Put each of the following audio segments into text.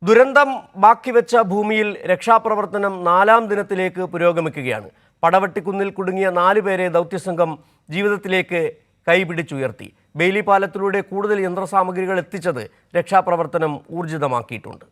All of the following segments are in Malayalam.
ദുരന്തം ബാക്കിവെച്ച ഭൂമിയിൽ രക്ഷാപ്രവർത്തനം 4ാം ദിനത്തിലേക്ക് പുരോഗമിക്കുകയാണ്. പടവട്ടിക്കുന്നിൽ കുടുങ്ങിയ 4 പേരെ ദൗത്യസംഘം ജീവിതത്തിലേക്ക് കൈപിടിച്ചുയർത്തി. ബെയിലി പാലത്തിലൂടെ കൂടുതൽ യന്ത്രസാമഗ്രികൾ എത്തിച്ചത് രക്ഷാപ്രവർത്തനം ഊർജിതമാക്കിയിട്ടുണ്ട്.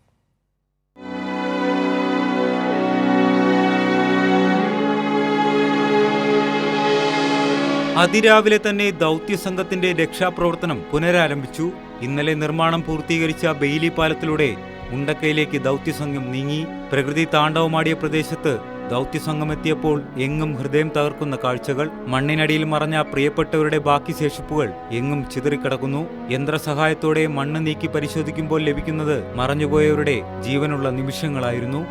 അതിരാവിലെ തന്നെ ദൗത്യസംഘത്തിന്റെ രക്ഷാപ്രവർത്തനം പുനരാരംഭിച്ചു. ഇന്നലെ നിർമ്മാണം പൂർത്തീകരിച്ച ബെയിലി പാലത്തിലൂടെ മുണ്ടക്കയിലേക്ക് ദൗത്യസംഘം നീങ്ങി. പ്രകൃതി താണ്ഡവമാടിയ പ്രദേശത്ത് ദൗത്യസംഘം എത്തിയപ്പോൾ എങ്ങും ഹൃദയം തകർക്കുന്ന കാഴ്ചകൾ. മണ്ണിനടിയിൽ മറഞ്ഞ പ്രിയപ്പെട്ടവരുടെ ബാക്കി ശേഷിപ്പുകൾ എങ്ങും ചിതറിക്കിടക്കുന്നു. യന്ത്രസഹായത്തോടെ മണ്ണ് നീക്കി പരിശോധിക്കുമ്പോൾ ലഭിക്കുന്നത് മറഞ്ഞുപോയവരുടെ ജീവനുള്ള നിമിഷങ്ങളായിരുന്നു.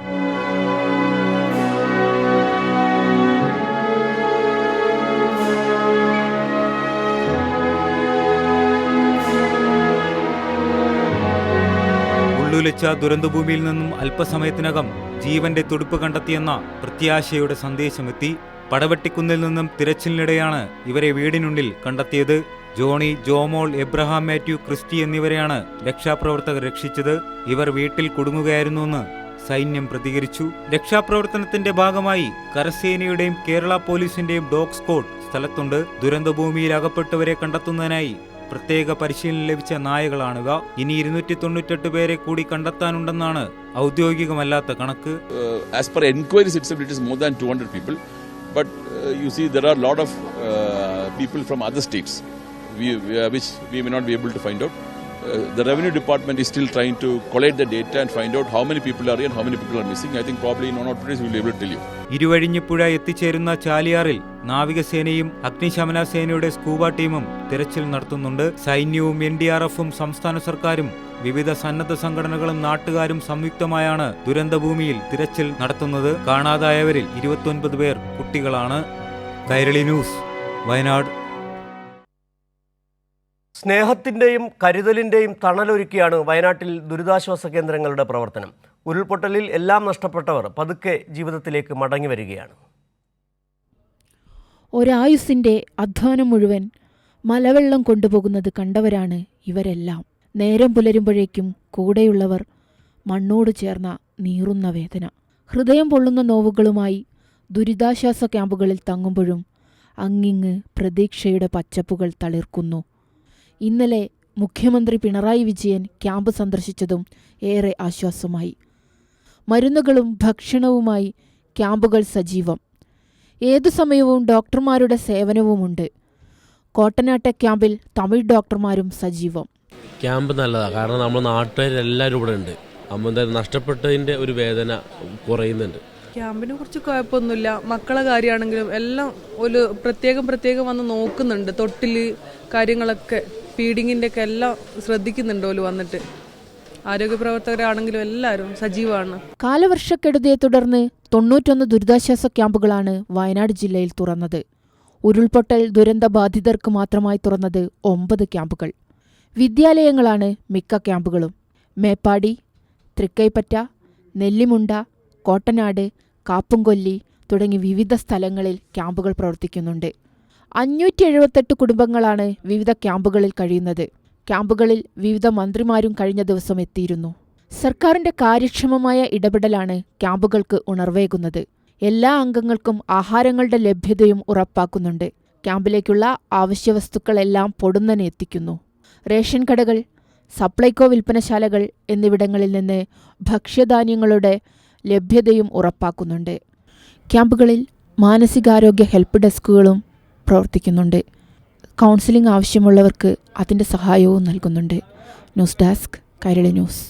ഉള്ളുലച്ച ദുരന്തഭൂമിയിൽ നിന്നും അല്പസമയത്തിനകം ജീവന്റെ തുടിപ്പ് കണ്ടെത്തിയെന്ന പ്രത്യാശയുടെ സന്ദേശമെത്തി. പടവട്ടിക്കുന്നിൽ നിന്നും തിരച്ചിലിനിടെയാണ് ഇവരെ വീടിനുള്ളിൽ കണ്ടെത്തിയത്. ജോണി, ജോമോൾ, എബ്രഹാം മാത്യു, ക്രിസ്റ്റി എന്നിവരെയാണ് രക്ഷാപ്രവർത്തകർ രക്ഷിച്ചത്. ഇവർ വീട്ടിൽ കുടുങ്ങുകയായിരുന്നുവെന്ന് സൈന്യം പ്രതികരിച്ചു. രക്ഷാപ്രവർത്തനത്തിന്റെ ഭാഗമായി കരസേനയുടെയും കേരള പോലീസിന്റെയും ഡോഗ് സ്ക്വാഡ് സ്ഥലത്തുണ്ട്. ദുരന്തഭൂമിയിൽ അകപ്പെട്ടവരെ കണ്ടെത്തുന്നതിനായി പ്രത്യേക പരിശീലനം ലഭിച്ച നായകളാണിവ. ഇനി 298 പേരെ കൂടി കണ്ടെത്താനുണ്ടെന്നാണ് ഔദ്യോഗികമല്ലാത്ത കണക്ക്. As per enquiries itself, it is more than 200 people. But you see, there are a lot of people from other states, which we may not be able to find out. The revenue department is still trying to collect the data and find out how many people are here and how many people are missing. I think probably in 1 or 2 days we will be able to tell you. Iruvazhinjippuzha എത്തിച്ചേരുന്ന ചാലിയാറിൽ നാവികസേനയും അഗ്നിശമന സേനയുടെ സ്കൂബ ടീമും തിരച്ചിൽ നടത്തുന്നുണ്ട്. സൈന്യവും NDRFും സംസ്ഥാന സർക്കാരും വിവിധ സന്നദ്ധ സംഘടനകളും നാട്ടുകാരും സംയുക്തമായാണ് ദുരന്തഭൂമിയിൽ തിരച്ചിൽ നടത്തുന്നത്. കാണാതായവരിൽ 29 പേർ കുട്ടികളാണ്. കൈരളി ന്യൂസ്, വയനാട്. സ്നേഹത്തിൻ്റെയും കരുതലിൻ്റെയും തണലൊരുക്കിയാണ് വയനാട്ടിൽ ദുരിതാശ്വാസ കേന്ദ്രങ്ങളുടെ പ്രവർത്തനം. ഉരുൾപൊട്ടലിൽ എല്ലാം നഷ്ടപ്പെട്ടവർ പതുക്കെ ജീവിതത്തിലേക്ക് മടങ്ങി വരികയാണ്. ഒരായുസിൻ്റെ അധ്വാനം മുഴുവൻ മലവെള്ളം കൊണ്ടുപോകുന്നത് കണ്ടവരാണ് ഇവരെല്ലാം. നേരം പുലരുമ്പോഴേക്കും കൂടെയുള്ളവർ മണ്ണോട് ചേർന്ന നീറുന്ന വേദന. ഹൃദയം പൊള്ളുന്ന നോവുകളുമായി ദുരിതാശ്വാസ ക്യാമ്പുകളിൽ തങ്ങുമ്പോഴും അങ്ങിങ്ങ് പ്രതീക്ഷയുടെ പച്ചപ്പുകൾ തളിർക്കുന്നു. ഇന്നലെ മുഖ്യമന്ത്രി പിണറായി വിജയൻ ക്യാമ്പ് സന്ദർശിച്ചതും ഏറെ ആശ്വാസമായി. മരുന്നുകളും ഭക്ഷണവുമായി ക്യാമ്പുകൾ സജീവം. ഏതു സമയവും ഡോക്ടർമാരുടെ സേവനവുമുണ്ട്. കോട്ടനാട്ടെ ക്യാമ്പിൽ തമിഴ് ഡോക്ടർമാരും സജീവം. ക്യാമ്പ് നല്ലതാണ്, കാരണം നമ്മുടെ നാട്ടുകാരെല്ലാവരും ഇവിടെ ഉണ്ട്. അമ്മ നഷ്ടപ്പെട്ടതിൻ്റെ ഒരു വേദന കുറയുന്നുണ്ട്. ക്യാമ്പിനെ കുറിച്ച് കുഴപ്പമൊന്നുമില്ല. മക്കളെ കാര്യമാണെങ്കിലും എല്ലാം ഒരു പ്രത്യേകം വന്ന് നോക്കുന്നുണ്ട്. തൊട്ടില് കാര്യങ്ങളൊക്കെ ഫീഡിങ്ങിൻ്റെ ഒക്കെ എല്ലാം ശ്രദ്ധിക്കുന്നുണ്ട്. ഓല് വന്നിട്ട് ആരോഗ്യപ്രവർത്തകരാണെങ്കിലും എല്ലാവരും സജീവമാണ്. കാലവർഷക്കെടുതിയെ തുടർന്ന് 91 ദുരിതാശ്വാസ ക്യാമ്പുകളാണ് വയനാട് ജില്ലയിൽ തുറന്നത്. ഉരുൾപൊട്ടൽ ദുരന്തബാധിതർക്ക് മാത്രമായി തുറന്നത് 9 ക്യാമ്പുകൾ. വിദ്യാലയങ്ങളാണ് മിക്ക ക്യാമ്പുകളും. മേപ്പാടി, തൃക്കൈപ്പറ്റ, നെല്ലിമുണ്ട, കോട്ടനാട്, കാപ്പുംകൊല്ലി തുടങ്ങി വിവിധ സ്ഥലങ്ങളിൽ ക്യാമ്പുകൾ പ്രവർത്തിക്കുന്നുണ്ട്. 578 കുടുംബങ്ങളാണ് വിവിധ ക്യാമ്പുകളിൽ കഴിയുന്നത്. ക്യാമ്പുകളിൽ വിവിധ മന്ത്രിമാരും കഴിഞ്ഞ ദിവസം എത്തിയിരുന്നു. സർക്കാരിന്റെ കാര്യക്ഷമമായ ഇടപെടലാണ് ക്യാമ്പുകൾക്ക് ഉണർവേകുന്നത്. എല്ലാ അംഗങ്ങൾക്കും ആഹാരങ്ങളുടെ ലഭ്യതയും ഉറപ്പാക്കുന്നുണ്ട്. ക്യാമ്പിലേക്കുള്ള ആവശ്യവസ്തുക്കളെല്ലാം പൊടുന്നനെ എത്തിക്കുന്നു. റേഷൻ കടകൾ, സപ്ലൈകോ വിൽപ്പനശാലകൾ എന്നിവിടങ്ങളിൽ നിന്ന് ഭക്ഷ്യധാന്യങ്ങളുടെ ലഭ്യതയും ഉറപ്പാക്കുന്നുണ്ട്. ക്യാമ്പുകളിൽ മാനസികാരോഗ്യ ഹെൽപ്പ് ഡെസ്കുകളും പ്രവർത്തിക്കുന്നുണ്ട്. കൗൺസിലിംഗ് ആവശ്യമുള്ളവർക്ക് അതിൻ്റെ സഹായവും നൽകുന്നുണ്ട്. News desk, Kairali news.